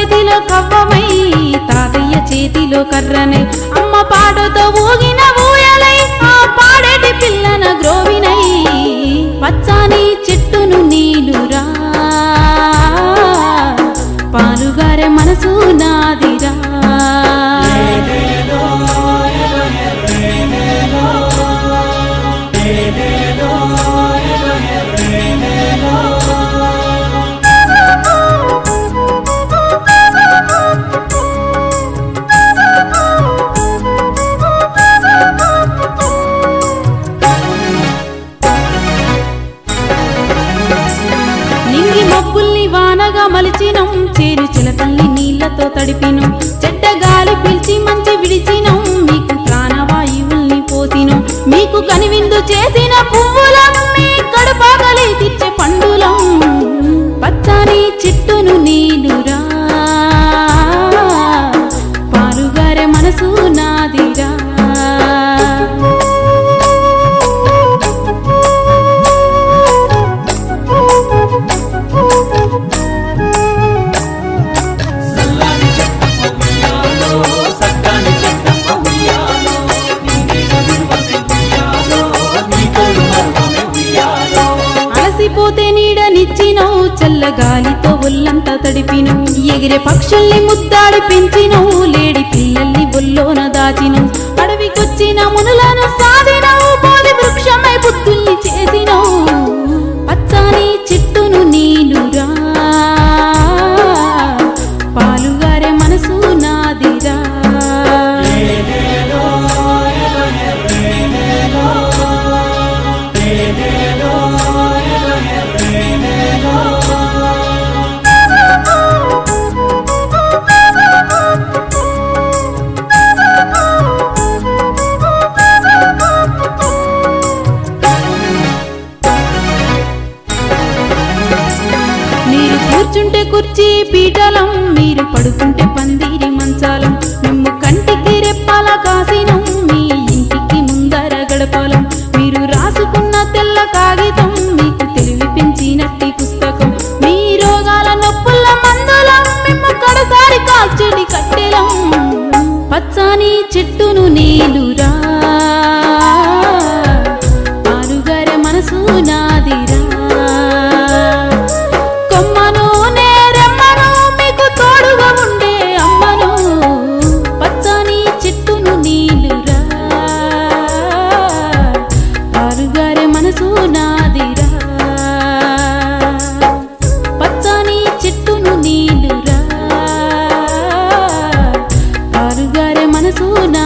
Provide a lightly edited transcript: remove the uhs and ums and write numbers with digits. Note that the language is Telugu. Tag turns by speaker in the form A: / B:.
A: చేతిలో కవ్వమై తాతయ్య చేతిలో కర్రనై అమ్మ పాటతో ఊగిన ఊయలై ఆ పాడేటి పిల్లన గ్రోవినై పచ్చాని చెట్టును నీలురా పాలుగారే మనసు నాదిరా నింగి మబ్బుల్ని వానగా మలిచినం చేరు చిలకల్ని నీళ్లతో తడిపినం చెడ్డ గాలి పిలిచి మంచి విడిచినం మీకు ప్రాణవాయువుల్ని పోసినం మీకు కనివిందు చేసిన పువ్వులం మీ కడుపాగలి తెచ్చే పండులం పచ్చాని చెట్టును నీలురా పాలుగారే మనసు నాదిరా పోతే నీడనిచ్చినవు చల్లగాలితో ఒళ్ళంతా తడిపినవు ఎగిరే పక్షుల్ని ముద్దాడి పెంచినవు లేడి పిల్లల్ని ఒల్లోన దాచినవు అడవికొచ్చిన మునులను సాధినవు బోధి వృక్షమై బుద్ధుల్ని చేసినవు పచ్చాని చెట్టును నీలురా పాలుగారే మనసు నాదిరా మీరు కూర్చుంటే కుర్చీ పీఠలం మీరు పడుకుంటే పందిరి మంచాలం మిమ్ము కంటికి రెప్పాల కాసినం మీ ఇంటికి ముందర గడపాలం మీరు రాసుకున్న తెల్ల కాగితం మీకు తెలివి పెంచినట్టి పుస్తకం మీ రోగాల నొప్పుల మందులం మిమ్ము కడసారి కాల్చెడి కట్టెలం పచ్చాని చెట్టును నీలురా పాలుగారే మనసు నాదిరా మనసు నాదిరా పచ్చాని చెట్టును నీలురా పాలుగారే మనసు నా